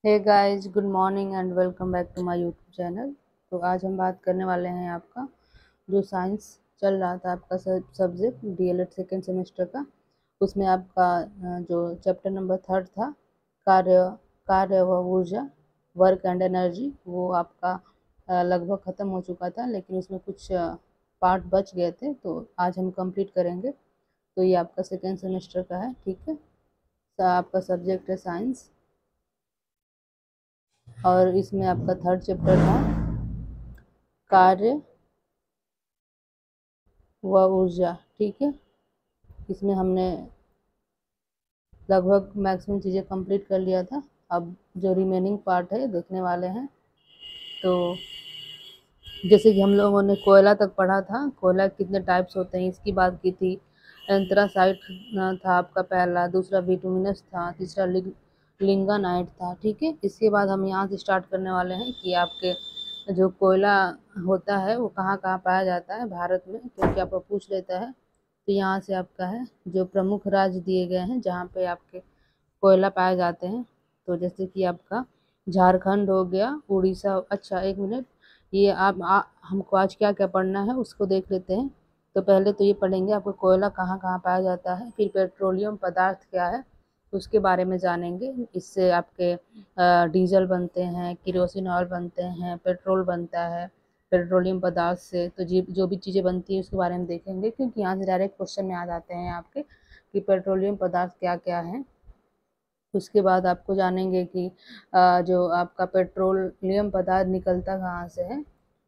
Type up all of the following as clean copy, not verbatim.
Hey guys, good morning and welcome back to my YouTube channel. तो आज हम बात करने वाले हैं आपका जो साइंस चल रहा था आपका सब्जेक्ट डीएलएड सेकेंड सेमेस्टर का। उसमें आपका जो चैप्टर नंबर थर्ड था, कार्य कार्य व ऊर्जा, वर्क एंड एनर्जी, वो आपका लगभग ख़त्म हो चुका था, लेकिन उसमें कुछ पार्ट बच गए थे, तो आज हम कंप्लीट करेंगे। तो ये आपका सेकेंड सेमेस्टर का है, ठीक है। तो आपका सब्जेक्ट है साइंस और इसमें आपका थर्ड चैप्टर था कार्य व ऊर्जा, ठीक है। इसमें हमने लगभग मैक्सिमम चीज़ें कंप्लीट कर लिया था। अब जो रिमेनिंग पार्ट है देखने वाले हैं। तो जैसे कि हम लोगों ने कोयला तक पढ़ा था, कोयला कितने टाइप्स होते हैं इसकी बात की थी। एंथ्रासाइट था आपका पहला, दूसरा बिटुमिनस था, तीसरा लिंगानाइट था, ठीक है। इसके बाद हम यहाँ से स्टार्ट करने वाले हैं कि आपके जो कोयला होता है वो कहाँ कहाँ पाया जाता है भारत में, क्योंकि आपको पूछ लेता है। तो यहाँ से आपका है जो प्रमुख राज्य दिए गए हैं जहाँ पे आपके कोयला पाए जाते हैं। तो जैसे कि आपका झारखंड हो गया, उड़ीसा। अच्छा एक मिनट, ये हमको आज क्या क्या पढ़ना है उसको देख लेते हैं। तो पहले तो ये पढ़ेंगे आपको कोयला कहाँ कहाँ पाया जाता है, फिर पेट्रोलियम पदार्थ क्या है उसके बारे में जानेंगे। इससे आपके डीजल बनते हैं, किरोसिन ऑयल बनते हैं, पेट्रोल बनता है पेट्रोलियम पदार्थ से। तो जी जो भी चीज़ें बनती हैं उसके बारे में देखेंगे, क्योंकि यहाँ से डायरेक्ट क्वेश्चन में आ जाते हैं आपके कि पेट्रोलियम पदार्थ क्या क्या है। उसके बाद आपको जानेंगे कि जो आपका पेट्रोलियम पदार्थ निकलता कहाँ से है,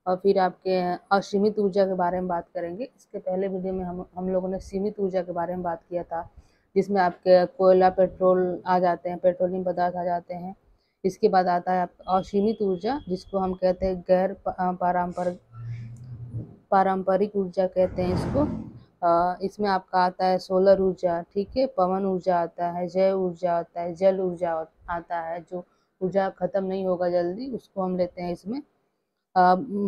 और फिर आपके असीमित ऊर्जा के बारे में बात करेंगे। इसके पहले वीडियो में हम लोगों ने सीमित ऊर्जा के बारे में बात किया था, जिसमें आपके कोयला पेट्रोल आ जाते हैं, पेट्रोलियम पदार्थ आ जाते हैं। इसके बाद आता है आपका असीमित ऊर्जा, जिसको हम कहते हैं गैर पारंपरिक पारंपरिक ऊर्जा कहते हैं इसको। इसमें आपका आता है सोलर ऊर्जा, ठीक है, पवन ऊर्जा आता है, जैव ऊर्जा आता है, जल ऊर्जा आता है। जो ऊर्जा खत्म नहीं होगा जल्दी उसको हम लेते हैं इसमें।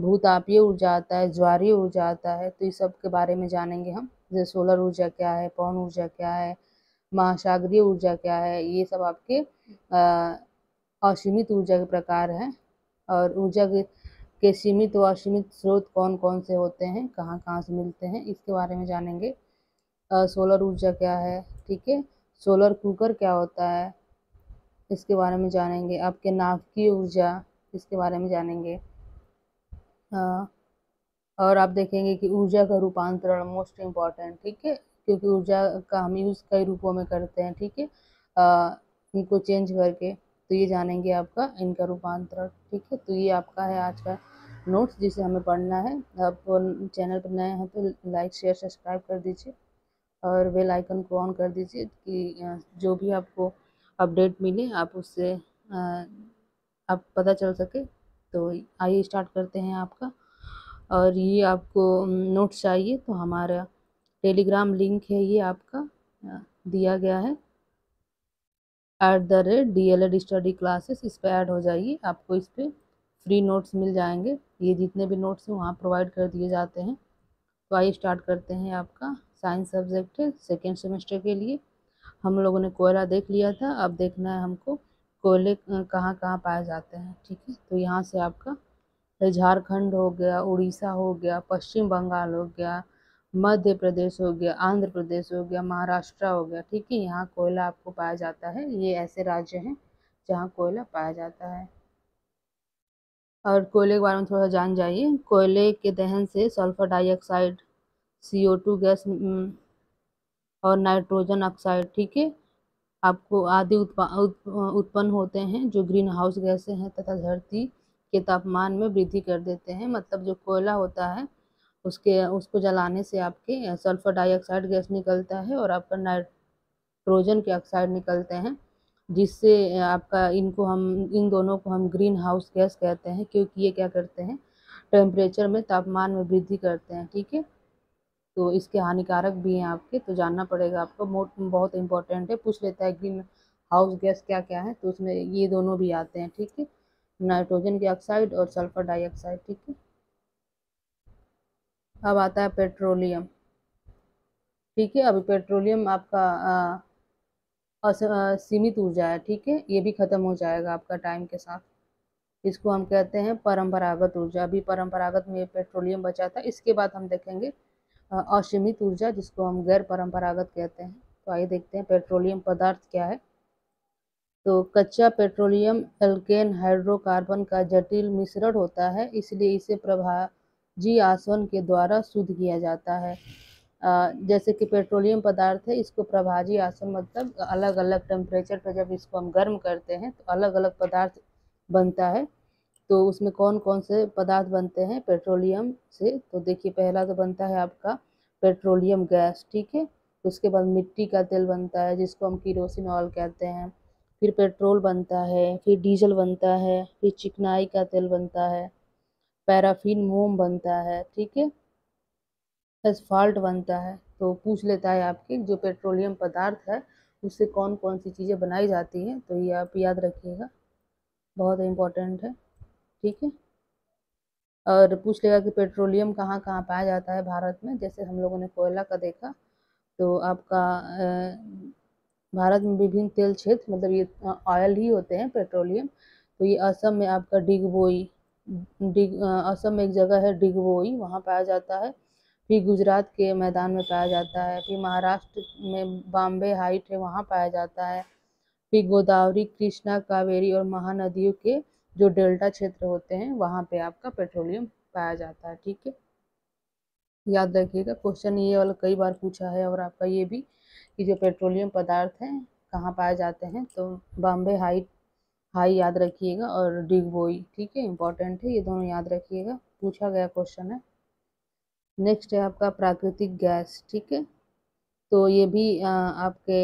भूतापीय ऊर्जा आता है, ज्वारीय ऊर्जा आता है। तो इस सब के बारे में जानेंगे हम, जैसे सोलर ऊर्जा क्या है, पवन ऊर्जा क्या है, महासागरीय ऊर्जा क्या है। ये सब आपके असीमित ऊर्जा के प्रकार हैं। और ऊर्जा के सीमित व असीमित स्रोत कौन कौन से होते हैं, कहाँ कहाँ से मिलते हैं, इसके बारे में जानेंगे। सोलर ऊर्जा क्या है, ठीक है। सोलर कुकर क्या होता है, इसके बारे में जानेंगे। आपके नाभिकीय ऊर्जा, इसके बारे में जानेंगे। और आप देखेंगे कि ऊर्जा का रूपांतरण मोस्ट इम्पॉर्टेंट, ठीक है, क्योंकि ऊर्जा का हम यूज़ कई रूपों में करते हैं, ठीक है, इनको चेंज करके। तो ये जानेंगे आपका इनका रूपांतरण, ठीक है। तो ये आपका है आज का नोट्स जिसे हमें पढ़ना है। आप चैनल पर नए हैं तो लाइक शेयर सब्सक्राइब कर दीजिए और बेल आइकन को ऑन कर दीजिए कि जो भी आपको अपडेट मिले आप उससे आप पता चल सके। तो आइए स्टार्ट करते हैं आपका। और ये आपको नोट्स चाहिए तो हमारा टेलीग्राम लिंक है, ये आपका दिया गया है @DLED स्टडी क्लासेस। इस पर ऐड हो जाइए, आपको इस पर फ्री नोट्स मिल जाएंगे। ये जितने भी नोट्स हैं वहाँ प्रोवाइड कर दिए जाते हैं। तो आइए स्टार्ट करते हैं। आपका साइंस सब्जेक्ट है सेकेंड सेमेस्टर के लिए। हम लोगों ने कोयला देख लिया था, अब देखना है हमको कोयले कहाँ कहाँ पाए जाते हैं, ठीक है। तो यहाँ से आपका झारखंड हो गया, उड़ीसा हो गया, पश्चिम बंगाल हो गया, मध्य प्रदेश हो गया, आंध्र प्रदेश हो गया, महाराष्ट्र हो गया, ठीक है। यहाँ कोयला आपको पाया जाता है। ये ऐसे राज्य हैं जहाँ कोयला पाया जाता है। और कोयले के बारे में थोड़ा जान जाइए। कोयले के दहन से सल्फर डाइऑक्साइड, CO2 गैस और नाइट्रोजन ऑक्साइड, ठीक है, आपको आदि उत्पन्न होते हैं जो ग्रीन हाउस गैसें हैं तथा धरती के तापमान में वृद्धि कर देते हैं। मतलब जो कोयला होता है उसको जलाने से आपके सल्फर डाइऑक्साइड गैस निकलता है और आपका नाइट्रोजन के ऑक्साइड निकलते हैं, जिससे आपका इन दोनों को हम ग्रीन हाउस गैस कहते हैं, क्योंकि ये क्या करते हैं, टेम्परेचर में तापमान में वृद्धि करते हैं, ठीक है। तो इसके हानिकारक भी हैं आपके, तो जानना पड़ेगा आपको। बहुत इंपॉर्टेंट है, पूछ लेता है ग्रीन हाउस गैस क्या क्या है, तो उसमें ये दोनों भी आते हैं, ठीक है, नाइट्रोजन के ऑक्साइड और सल्फर डाइऑक्साइड, ठीक है। अब आता है पेट्रोलियम, ठीक है। अभी पेट्रोलियम आपका सीमित ऊर्जा है, ठीक है, ये भी खत्म हो जाएगा आपका टाइम के साथ। इसको हम कहते हैं परंपरागत ऊर्जा। अभी परंपरागत में पेट्रोलियम बचा था, इसके बाद हम देखेंगे असीमित ऊर्जा, जिसको हम गैर परंपरागत कहते हैं। तो आइए देखते हैं पेट्रोलियम पदार्थ क्या है। तो कच्चा पेट्रोलियम एल्केन हाइड्रोकार्बन का जटिल मिश्रण होता है, इसलिए इसे प्रभाजी आसवन के द्वारा शुद्ध किया जाता है। जैसे कि पेट्रोलियम पदार्थ है, इसको प्रभाजी आसवन मतलब अलग अलग टेम्परेचर पर जब इसको हम गर्म करते हैं तो अलग अलग पदार्थ बनता है। तो उसमें कौन कौन से पदार्थ बनते हैं पेट्रोलियम से? तो देखिए, पहला तो बनता है आपका पेट्रोलियम गैस, ठीक है। उसके बाद मिट्टी का तेल बनता है, जिसको हम किरोसिन ऑयल कहते हैं। फिर पेट्रोल बनता है, फिर डीजल बनता है, फिर चिकनाई का तेल बनता है, पैराफिन मोम बनता है, ठीक है, एस्फाल्ट बनता है। तो पूछ लेता है आपके जो पेट्रोलियम पदार्थ है उससे कौन कौन सी चीज़ें बनाई जाती हैं, तो ये आप याद रखिएगा, बहुत इम्पोर्टेंट है, ठीक है। और पूछ लेगा कि पेट्रोलियम कहाँ कहाँ पाया जाता है भारत में। जैसे हम लोगों ने कोयला का देखा, तो आपका भारत में विभिन्न तेल क्षेत्र, मतलब ये ऑयल ही होते हैं पेट्रोलियम। तो ये असम में आपका डिगबोई, असम में एक जगह है डिगबोई, वहाँ पाया जाता है। फिर गुजरात के मैदान में पाया जाता है। फिर महाराष्ट्र में बॉम्बे हाइट है, वहाँ पाया जाता है। फिर गोदावरी, कृष्णा, कावेरी और महानदियों के जो डेल्टा क्षेत्र होते हैं वहाँ पे आपका पेट्रोलियम पाया जाता है, ठीक है। याद रखिएगा, क्वेश्चन ये वाला कई बार पूछा है, और आपका ये भी कि जो पेट्रोलियम पदार्थ हैं कहाँ पाए जाते हैं, तो बॉम्बे हाई याद रखिएगा और डिगबोई, ठीक है, इंपॉर्टेंट है, ये दोनों याद रखिएगा, पूछा गया क्वेश्चन है। नेक्स्ट है आपका प्राकृतिक गैस, ठीक है। तो ये भी आपके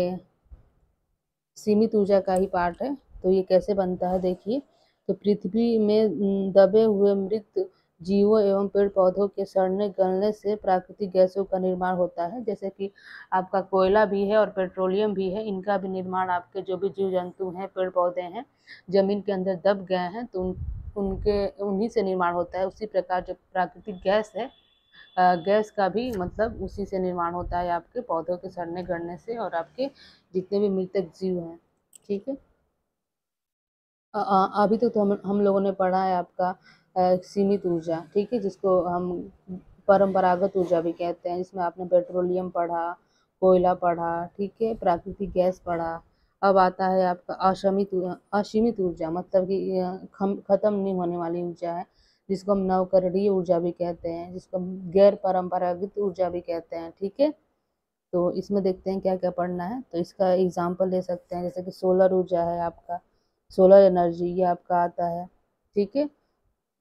सीमित ऊर्जा का ही पार्ट है। तो ये कैसे बनता है देखिए। तो पृथ्वी में दबे हुए मृत जीवों एवं पेड़ पौधों के सड़ने गलने से प्राकृतिक गैसों का निर्माण होता है। जैसे कि आपका कोयला भी है और पेट्रोलियम भी है, इनका भी निर्माण आपके जो भी जीव जंतु हैं, पेड़ पौधे हैं, जमीन के अंदर दब गए हैं, तो उनके उन्हीं से निर्माण होता है। उसी प्रकार जो प्राकृतिक गैस है, गैस का भी मतलब उसी से निर्माण होता है, आपके पौधों के सड़ने गलने से और आपके जितने भी मृतक जीव हैं, ठीक है। अभी तक तो हम लोगों ने पढ़ा है आपका सीमित ऊर्जा, ठीक है, जिसको हम परंपरागत ऊर्जा भी कहते हैं, जिसमें आपने पेट्रोलियम पढ़ा, कोयला पढ़ा, ठीक है, प्राकृतिक गैस पढ़ा। अब आता है आपका असीमित ऊर्जा, मतलब कि खत्म नहीं होने वाली ऊर्जा है, जिसको हम नवकरणीय ऊर्जा भी कहते हैं, जिसको हम गैर परंपरागत ऊर्जा भी कहते हैं, ठीक है। तो इसमें देखते हैं क्या क्या पढ़ना है। तो इसका एग्जाम्पल ले सकते हैं, जैसे कि सोलर ऊर्जा है आपका, सोलर एनर्जी, ये आपका आता है, ठीक है,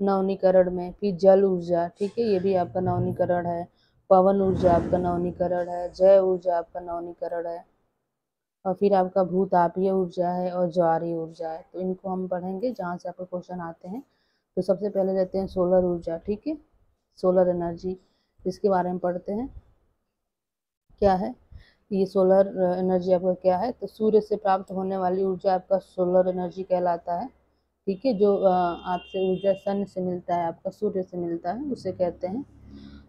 नवनीकरण में। फिर जल ऊर्जा, ठीक है, ये भी आपका नवनीकरण है। पवन ऊर्जा आपका नवनीकरण है। जैव ऊर्जा आपका नवनीकरण है। और फिर आपका भूतापीय ऊर्जा है और ज्वारीय ऊर्जा है। तो इनको हम पढ़ेंगे जहाँ से आपको क्वेश्चन आते हैं। तो सबसे पहले लेते हैं सोलर ऊर्जा, ठीक है, सोलर एनर्जी, इसके बारे में पढ़ते हैं क्या है ये सोलर एनर्जी आपका क्या है। तो सूर्य से प्राप्त होने वाली ऊर्जा आपका सोलर एनर्जी कहलाता है, ठीक है। जो आपसे ऊर्जा सन से मिलता है, आपका सूर्य से मिलता है, उसे कहते हैं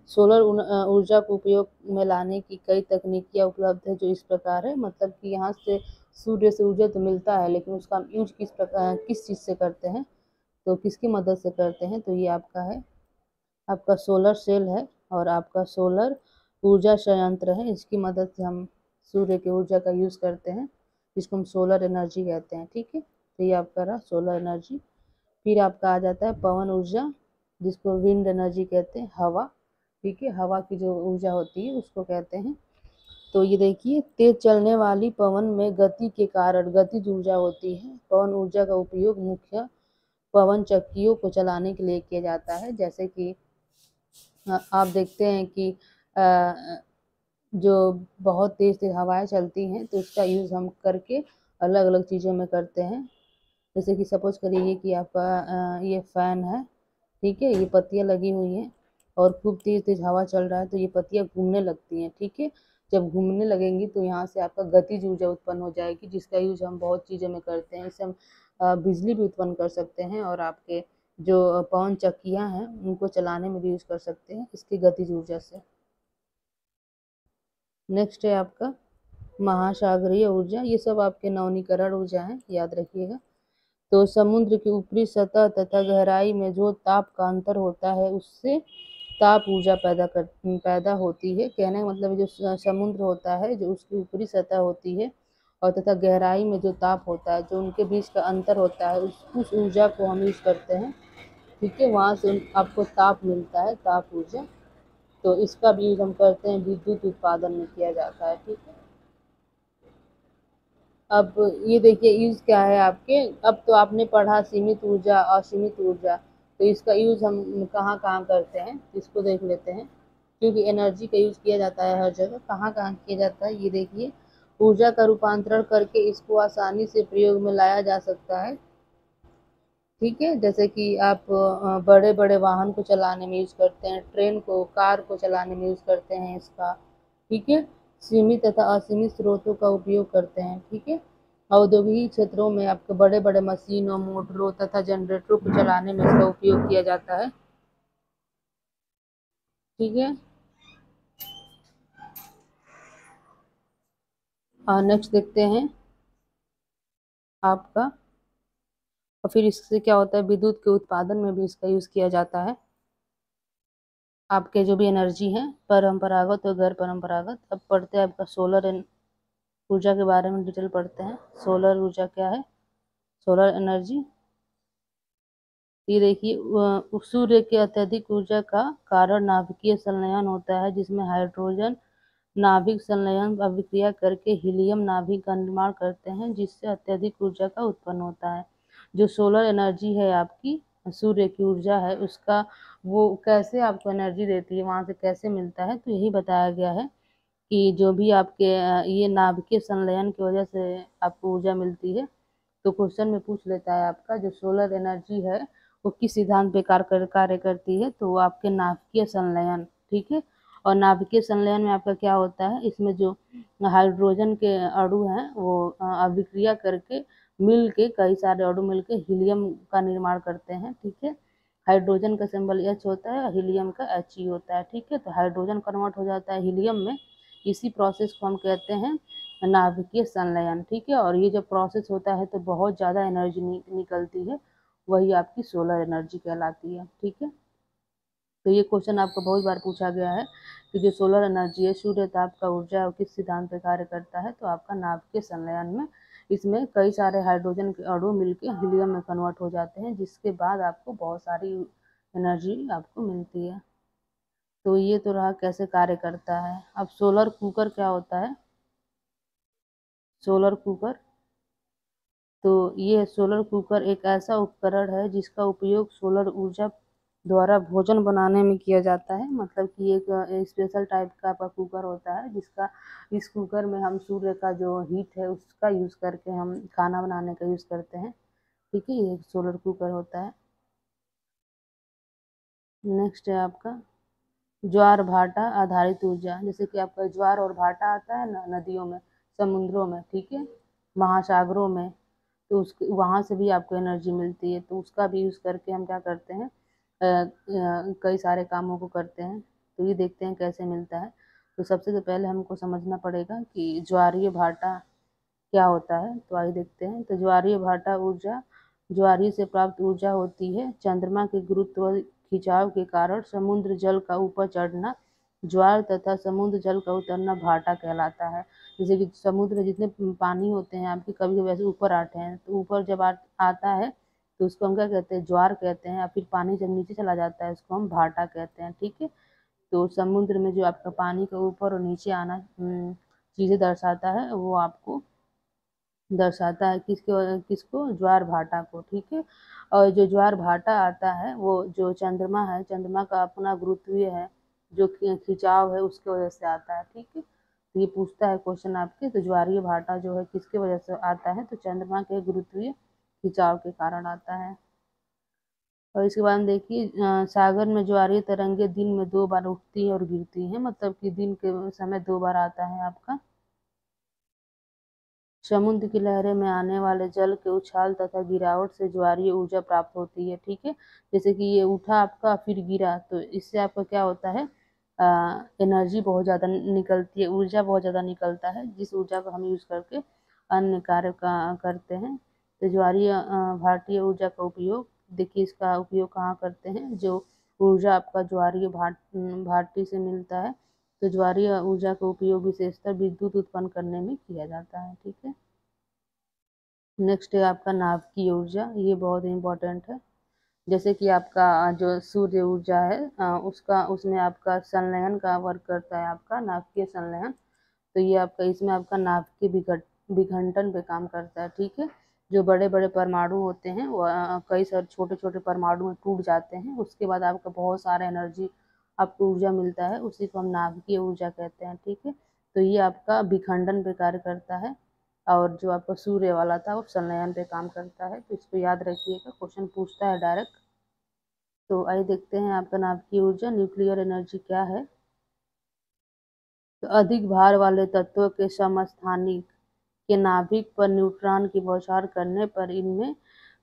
सोलर ऊर्जा को उपयोग में लाने की कई तकनीकियाँ उपलब्ध है, जो इस प्रकार है। मतलब कि यहाँ से सूर्य से ऊर्जा तो मिलता है, लेकिन उसका हम यूज किस चीज़ से करते हैं, तो किसकी मदद से करते हैं, तो ये आपका है, आपका सोलर सेल है और आपका सोलर ऊर्जा संयंत्र है। इसकी मदद से हम सूर्य की ऊर्जा का यूज़ करते हैं, जिसको हम सोलर एनर्जी कहते हैं, ठीक है। तो ये आपका रहा सोलर एनर्जी। फिर आपका आ जाता है पवन ऊर्जा, जिसको विंड एनर्जी कहते हैं, हवा, ठीक है, हवा की जो ऊर्जा होती है उसको कहते हैं। तो ये देखिए, तेज चलने वाली पवन में गति के कारण गतिज ऊर्जा होती है। पवन ऊर्जा का उपयोग मुख्य पवन चक्कियों को चलाने के लिए किया जाता है। जैसे कि आप देखते हैं कि जो बहुत तेज तेज हवाएं चलती हैं, तो उसका यूज़ हम करके अलग अलग चीज़ों में करते हैं। जैसे कि सपोज करिए कि आपका ये फ़ैन है, ठीक है, ये पत्तियाँ लगी हुई हैं और खूब तेज तेज हवा चल रहा है, तो ये पत्तियाँ घूमने लगती हैं, ठीक है। जब घूमने लगेंगी तो यहाँ से आपका गतिज ऊर्जा उत्पन्न हो जाएगी, जिसका यूज हम बहुत चीज़ों में करते हैं। इससे हम बिजली भी उत्पन्न कर सकते हैं और आपके जो पवन चक्कियाँ हैं उनको चलाने में भी यूज कर सकते हैं इसकी गतिज ऊर्जा से। नेक्स्ट है आपका महासागरीय ऊर्जा, ये सब आपके नवीनीकरण ऊर्जा है, याद रखिएगा। तो समुद्र की ऊपरी सतह तथा गहराई में जो ताप का अंतर होता है उससे ताप ऊर्जा पैदा होती है। कहने का मतलब जो समुद्र होता है, जो उसकी ऊपरी सतह होती है और तथा गहराई में जो ताप होता है, जो उनके बीच का अंतर होता है, उस ऊर्जा को हम यूज करते हैं। ठीक है, वहाँ से आपको ताप मिलता है, ताप ऊर्जा। तो इसका भी यूज हम करते हैं, विद्युत उत्पादन में किया जाता है। ठीक है, अब ये देखिए यूज क्या है आपके। अब तो आपने पढ़ा सीमित ऊर्जा, असीमित ऊर्जा, तो इसका यूज हम कहाँ कहाँ करते हैं इसको देख लेते हैं। क्योंकि एनर्जी का यूज किया जाता है हर जगह, कहाँ कहाँ किया जाता है ये देखिए। ऊर्जा का रूपांतरण करके इसको आसानी से प्रयोग में लाया जा सकता है। ठीक है, जैसे कि आप बड़े बड़े वाहन को चलाने में यूज करते हैं, ट्रेन को, कार को चलाने में यूज करते हैं इसका। ठीक है, सीमित तथा असीमित स्रोतों का उपयोग करते हैं। ठीक है, औद्योगिक क्षेत्रों में आपके बड़े बड़े मशीनों, मोटरों तथा जनरेटरों को चलाने में इसका उपयोग किया जाता है। ठीक है, नेक्स्ट देखते हैं आपका। और फिर इससे क्या होता है, विद्युत के उत्पादन में भी इसका यूज किया जाता है। आपके जो भी एनर्जी है, परंपरागत और गैर परंपरागत। अब पढ़ते हैं आपका सोलर ऊर्जा के बारे में, डिटेल पढ़ते हैं। सोलर ऊर्जा क्या है, सोलर एनर्जी। ये देखिए, सूर्य के अत्यधिक ऊर्जा का कारण नाभिकीय संलयन होता है, जिसमें हाइड्रोजन नाभिक संलयन अभिक्रिया करके हीलियम नाभिक का निर्माण करते हैं, जिससे अत्यधिक ऊर्जा का उत्पन्न होता है। जो सोलर एनर्जी है आपकी, सूर्य की ऊर्जा है उसका, वो कैसे आपको एनर्जी देती है, वहां से कैसे मिलता है, तो यही बताया गया है कि जो भी आपके ये नाभिकीय संलयन की वजह से आपको ऊर्जा मिलती है। तो क्वेश्चन में पूछ लेता है आपका, जो सोलर एनर्जी है वो किस सिद्धांत पे कार्य करती है, तो वो आपके नाभिकीय संलयन। ठीक है, और नाभिकीय संलयन में आपका क्या होता है, इसमें जो हाइड्रोजन के अणु हैं वो अभिक्रिया करके मिल के, कई सारे अणु मिल के हीलियम का निर्माण करते हैं। ठीक है, हाइड्रोजन का सिंबल H होता है, हीलियम का He होता है। ठीक है, तो हाइड्रोजन कन्वर्ट हो जाता है हीलियम में, इसी प्रोसेस को हम कहते हैं नाभिकीय संलयन। ठीक है, और ये जब प्रोसेस होता है तो बहुत ज़्यादा एनर्जी निकलती है, वही आपकी सोलर एनर्जी कहलाती है। ठीक है, तो ये क्वेश्चन आपको बहुत बार पूछा गया है कि जो सोलर एनर्जी है, सूर्य ताप का ऊर्जा है, वो किस सिद्धांत पर कार्य करता है, तो आपका नाभिकीय संलयन में। इसमें कई सारे हाइड्रोजन के अणु मिलके हीलियम में कन्वर्ट हो जाते हैं, जिसके बाद आपको बहुत सारी एनर्जी आपको मिलती है। तो ये तो रहा कैसे कार्य करता है। अब सोलर कुकर क्या होता है, सोलर कुकर, तो ये सोलर कुकर एक ऐसा उपकरण है जिसका उपयोग सोलर ऊर्जा द्वारा भोजन बनाने में किया जाता है। मतलब कि एक स्पेशल टाइप का आपका कुकर होता है, जिसका, इस कुकर में हम सूर्य का जो हीट है उसका यूज करके हम खाना बनाने का यूज करते हैं। ठीक है, ये सोलर कुकर होता है। नेक्स्ट है आपका ज्वार भाटा आधारित ऊर्जा। जैसे कि आपका ज्वार और भाटा आता है ना नदियों में, समुद्रों में, ठीक है, महासागरों में, तो उस वहाँ से भी आपको एनर्जी मिलती है। तो उसका भी यूज़ करके हम क्या करते हैं, कई सारे कामों को करते हैं। तो ये देखते हैं कैसे मिलता है। तो सबसे तो पहले हमको समझना पड़ेगा कि ज्वारीय भाटा क्या होता है, तो आइए देखते हैं। तो ज्वारीय भाटा ऊर्जा, ज्वारीय से प्राप्त ऊर्जा होती है। चंद्रमा के गुरुत्व खिंचाव के कारण समुद्र जल का ऊपर चढ़ना ज्वार तथा समुद्र जल का उतरना भाटा कहलाता है। जैसे कि समुद्र में जितने पानी होते हैं आपके, कभी कभी ऐसे ऊपर आते हैं, तो ऊपर जब आता है तो उसको हम क्या कहते हैं, ज्वार कहते हैं। और फिर पानी जब नीचे चला जाता है उसको हम भाटा कहते हैं। ठीक है, तो समुद्र में जो आपका पानी का ऊपर और नीचे आना चीज़ें दर्शाता है, वो आपको दर्शाता है किसको किसको, ज्वार भाटा को। ठीक है, और जो ज्वार भाटा आता है वो जो चंद्रमा है, चंद्रमा का अपना गुरुत्वीय है, जो खिंचाव है उसकी वजह से आता है। ठीक है, तो ये पूछता है क्वेश्चन आपके, तो ज्वारीय भाटा जो है किसकी वजह से आता है, तो चंद्रमा के गुरुत्वीय खिंचाव के कारण आता है। और इसके बाद देखिए, सागर में ज्वारीय तरंगे दिन में 2 बार उठती है और गिरती हैं। मतलब कि दिन के समय 2 बार आता है आपका। समुद्र की लहरें में आने वाले जल के उछाल तथा गिरावट से ज्वारीय ऊर्जा प्राप्त होती है। ठीक है, जैसे कि ये उठा आपका फिर गिरा, तो इससे आपका क्या होता है, एनर्जी बहुत ज़्यादा निकलती है, ऊर्जा बहुत ज़्यादा निकलता है, जिस ऊर्जा को हम यूज़ करके अन्य कार्य का करते हैं। तो ज्वारीय भाटीय ऊर्जा का उपयोग, देखिए इसका उपयोग कहाँ करते हैं, जो ऊर्जा आपका ज्वारीय भाटी से मिलता है, तो ज्वारीय ऊर्जा का उपयोग विशेषतर विद्युत उत्पन्न करने में किया जाता है। ठीक है, नेक्स्ट है आपका नाभिकीय ऊर्जा, ये बहुत इंपॉर्टेंट है। जैसे कि आपका जो सूर्य ऊर्जा है उसका उसमें आपका संलयन का वर्क करता है, आपका नाभिकीय संलयन। तो ये आपका इसमें आपका नाभिकीय विघटन पे काम करता है। ठीक है, जो बड़े बड़े परमाणु होते हैं वो कई सारे छोटे छोटे परमाणु में टूट जाते हैं, उसके बाद आपका बहुत सारा एनर्जी आपको ऊर्जा मिलता है, उसी को हम नाभिकीय ऊर्जा कहते हैं। ठीक है, तो ये आपका विखंडन पे कार्य करता है, और जो आपका सूर्य वाला था वो संलयन पे काम करता है। तो इसको याद रखिएगा, क्वेश्चन पूछता है डायरेक्ट। तो आइए देखते हैं आपका नाभिकीय ऊर्जा, न्यूक्लियर एनर्जी क्या है। तो अधिक भार वाले तत्वों के समस्थानिक के नाभिक पर न्यूट्रॉन की बौछार करने पर इनमें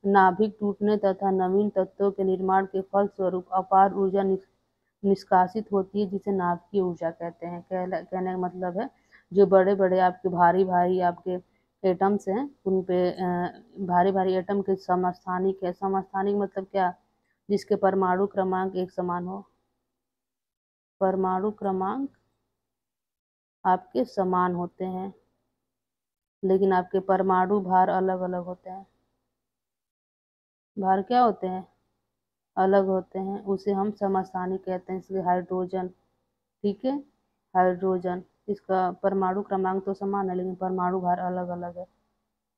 नाभिक टूटने तथा नवीन तत्वों के निर्माण के फलस्वरूप अपार ऊर्जा निष्कासित होती है, जिसे नाभिकीय ऊर्जा कहते हैं। कहने का मतलब है, जो बड़े बड़े आपके भारी भारी आपके एटम्स हैं उन पे भारी भारी एटम के समस्थानिक है। समस्थानिक मतलब क्या, जिसके परमाणु क्रमांक एक समान हो, परमाणु क्रमांक आपके समान होते हैं, लेकिन आपके परमाणु भार अलग अलग होते हैं। भार क्या होते हैं, अलग होते हैं, उसे हम समस्थानिक कहते हैं। इसलिए हाइड्रोजन, ठीक है, हाइड्रोजन, इसका परमाणु क्रमांक तो समान है लेकिन परमाणु भार अलग अलग है।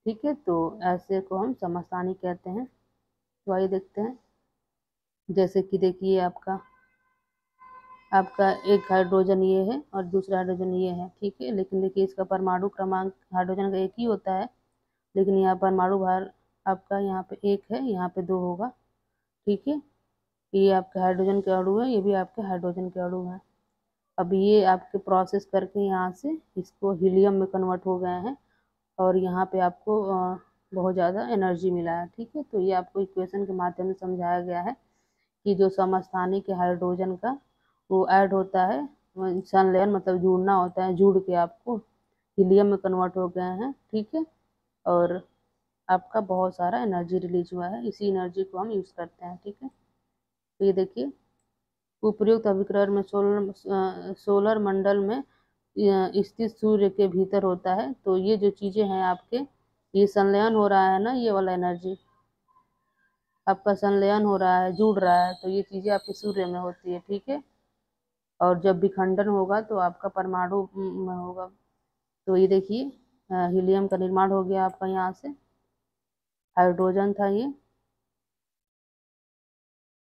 ठीक है, तो ऐसे को हम समस्थानिक कहते हैं। तो आइए देखते हैं, जैसे कि देखिए आपका आपका एक हाइड्रोजन ये है और दूसरा हाइड्रोजन ये है। ठीक है, लेकिन देखिए इसका परमाणु क्रमांक हाइड्रोजन का एक ही होता है, लेकिन यहाँ परमाणु भार आपका यहाँ पे एक है, यहाँ पे दो होगा। ठीक है, ये आपके हाइड्रोजन के अणु है, ये भी आपके हाइड्रोजन के अणु हैं। अब ये आपके प्रोसेस करके यहाँ से इसको हीलियम में कन्वर्ट हो गए हैं, और यहाँ पे आपको बहुत ज़्यादा एनर्जी मिला है। ठीक है, तो ये आपको इक्वेशन के माध्यम से समझाया गया है कि जो समस्थानिक हाइड्रोजन का वो ऐड होता है, संलयन मतलब जुड़ना होता है, जुड़ के आपको हीलियम में कन्वर्ट हो गए हैं। ठीक है, और आपका बहुत सारा एनर्जी रिलीज हुआ है, इसी एनर्जी को हम यूज़ करते हैं। ठीक है, तो ये देखिए उपयुक्त अभिकरण में सोलर मंडल में स्थित सूर्य के भीतर होता है। तो ये जो चीज़ें हैं आपके, ये संलयन हो रहा है ना, ये वाला एनर्जी आपका संलयन हो रहा है, जुड़ रहा है, तो ये चीज़ें आपके सूर्य में होती है। ठीक है, और जब विखंडन होगा तो आपका परमाणु में होगा। तो ये देखिए हीलियम का निर्माण हो गया आपका, यहाँ से हाइड्रोजन था ये,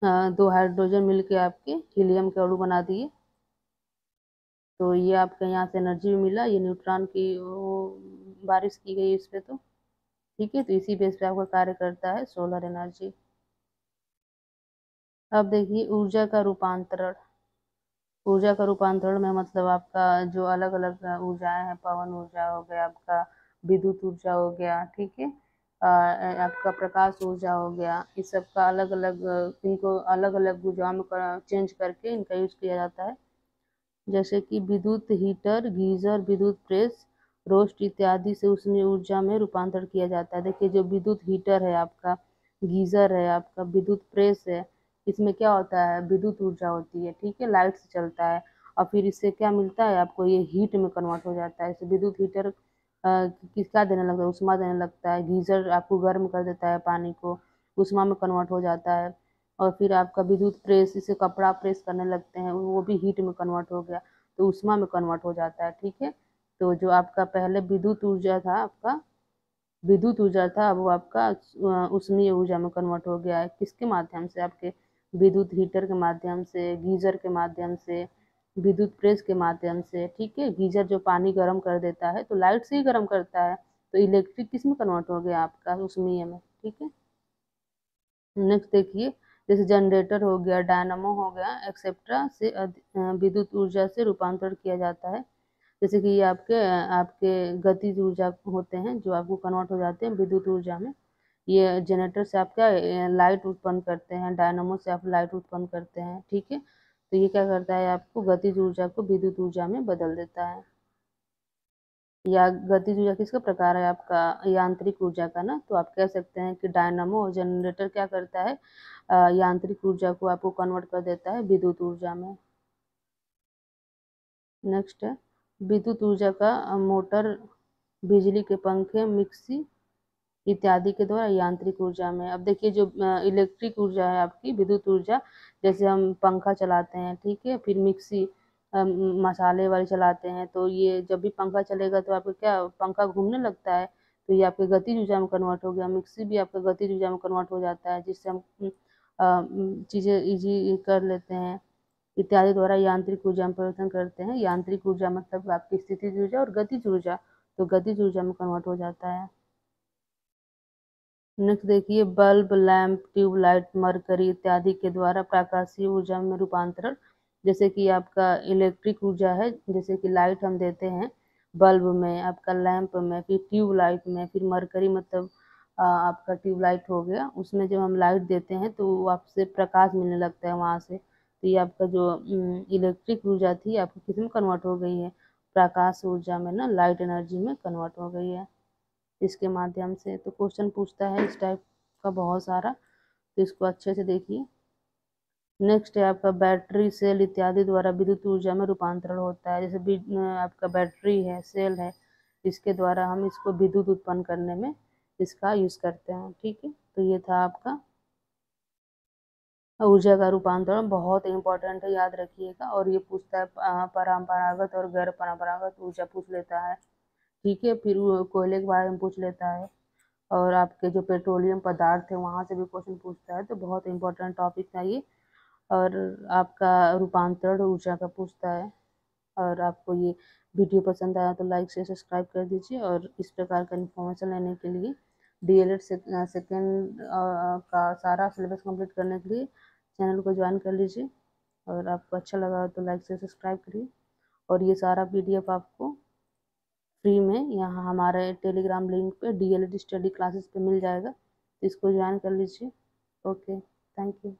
दो हाइड्रोजन मिलके आपके हीलियम के अणु बना दिए। तो ये आपके यहाँ से एनर्जी भी मिला, ये न्यूट्रॉन की वो बारिश की गई इस पे। तो ठीक है, तो इसी बेस पे आपका कार्य करता है सोलर एनर्जी। अब देखिए ऊर्जा का रूपांतरण, ऊर्जा का रूपांतरण में मतलब आपका जो अलग अलग ऊर्जाएं हैं, पवन ऊर्जा हो गया आपका, विद्युत ऊर्जा हो गया, ठीक है, आपका प्रकाश ऊर्जा हो गया, इस सब का अलग अलग इनको अलग अलग ऊर्जाओं में चेंज करके इनका यूज किया जाता है। जैसे कि विद्युत हीटर, गीजर, विद्युत प्रेस, रोस्ट इत्यादि से उष्मीय ऊर्जा में रूपांतरण किया जाता है। देखिए जो विद्युत हीटर है आपका, गीजर है आपका, विद्युत प्रेस है, इसमें क्या होता है, विद्युत ऊर्जा होती है। ठीक है, लाइट से चलता है, और फिर इससे क्या मिलता है आपको, ये हीट में कन्वर्ट हो जाता है। इसे विद्युत हीटर किसका देने लगता है, उष्मा देने लगता है। गीजर आपको गर्म कर देता है, पानी को उष्मा में कन्वर्ट हो जाता है। और फिर आपका विद्युत प्रेस, इसे कपड़ा प्रेस करने लगते हैं, वो भी हीट में कन्वर्ट हो गया, तो उष्मा में कन्वर्ट हो जाता है। ठीक है, तो जो आपका पहले विद्युत ऊर्जा था आपका, विद्युत ऊर्जा था, अब वो आपका उष्मीय ऊर्जा में कन्वर्ट हो गया है। किसके माध्यम से, आपके विद्युत हीटर के माध्यम से, गीजर के माध्यम से, विद्युत प्रेस के माध्यम से। ठीक है, गीजर जो पानी गर्म कर देता है तो लाइट से ही गर्म करता है, तो इलेक्ट्रिक किस में कन्वर्ट हो गया आपका, उष्मीय में। ठीक है, नेक्स्ट देखिए, जैसे जनरेटर हो गया, डायनामो हो गया, एक्सेट्रा से विद्युत ऊर्जा से रूपांतरण किया जाता है। जैसे कि ये आपके आपके गतिज ऊर्जा होते हैं जो आपको कन्वर्ट हो जाते हैं विद्युत ऊर्जा में। ये जनरेटर से आप क्या लाइट उत्पन्न करते हैं, डायनामो से आप लाइट उत्पन्न करते हैं। ठीक है, तो ये क्या करता है, आपको गतिज ऊर्जा को विद्युत ऊर्जा में बदल देता है। या गतिज ऊर्जा किसका प्रकार है, आपका यांत्रिक ऊर्जा का ना, तो आप कह सकते हैं कि डायनामो और जनरेटर क्या करता है, यांत्रिक ऊर्जा को आपको कन्वर्ट कर देता है विद्युत ऊर्जा में। नेक्स्ट है विद्युत ऊर्जा का मोटर, बिजली के पंखे, मिक्सी इत्यादि के द्वारा यांत्रिक ऊर्जा में। अब देखिए जो इलेक्ट्रिक ऊर्जा है आपकी विद्युत ऊर्जा, जैसे हम पंखा चलाते हैं, ठीक है, फिर मिक्सी मसाले वाली चलाते हैं, तो ये जब भी पंखा चलेगा तो आपका क्या पंखा घूमने लगता है, तो ये आपके गतिज ऊर्जा में कन्वर्ट हो गया। मिक्सी भी आपका गतिज ऊर्जा में कन्वर्ट हो जाता है, जिससे हम चीज़ें इजी कर लेते हैं। इत्यादि द्वारा यांत्रिक ऊर्जा में परिवर्तन करते हैं। यांत्रिक ऊर्जा मतलब आपकी स्थितिज ऊर्जा और गतिज ऊर्जा, तो गतिज ऊर्जा में कन्वर्ट हो जाता है। नेक्स्ट देखिए बल्ब, लैंप, ट्यूबलाइट, मरकरी इत्यादि के द्वारा प्रकाशीय ऊर्जा में रूपांतरण। जैसे कि आपका इलेक्ट्रिक ऊर्जा है, जैसे कि लाइट हम देते हैं बल्ब में, आपका लैंप में, फिर ट्यूबलाइट में, फिर मरकरी मतलब आपका ट्यूबलाइट हो गया, उसमें जब हम लाइट देते हैं तो आपसे प्रकाश मिलने लगता है वहाँ से। तो ये आपका जो इलेक्ट्रिक ऊर्जा थी आपकी किस में कन्वर्ट हो गई है, प्रकाश ऊर्जा में ना, लाइट एनर्जी में कन्वर्ट हो गई है इसके माध्यम से। तो क्वेश्चन पूछता है इस टाइप का बहुत सारा, तो इसको अच्छे से देखिए। नेक्स्ट है आपका बैटरी, सेल इत्यादि द्वारा विद्युत ऊर्जा में रूपांतरण होता है। जैसे आपका बैटरी है, सेल है, इसके द्वारा हम इसको विद्युत उत्पन्न करने में इसका यूज करते हैं, ठीक है। तो ये था आपका ऊर्जा का रूपांतरण, बहुत इंपॉर्टेंट है, याद रखिएगा। और ये पूछता है परंपरागत और गैर परंपरागत ऊर्जा पूछ लेता है, ठीक है। फिर कोयले के बारे में पूछ लेता है, और आपके जो पेट्रोलियम पदार्थ है वहाँ से भी क्वेश्चन पूछता है, तो बहुत इंपॉर्टेंट टॉपिक था ये। और आपका रूपांतरण ऊर्जा का पूछता है। और आपको ये वीडियो पसंद आया तो लाइक से सब्सक्राइब कर दीजिए, और इस प्रकार का इन्फॉर्मेशन लेने के लिए डीएलएड सेकेंड का सारा सिलेबस कंप्लीट करने के लिए चैनल को ज्वाइन कर लीजिए। और आपको अच्छा लगा तो लाइक से सब्सक्राइब करिए। और ये सारा पीडीएफ आपको फ्री में यहाँ हमारे टेलीग्राम लिंक पे डीएलएड स्टडी क्लासेस पे मिल जाएगा, तो इसको ज्वाइन कर लीजिए। Okay, thank you.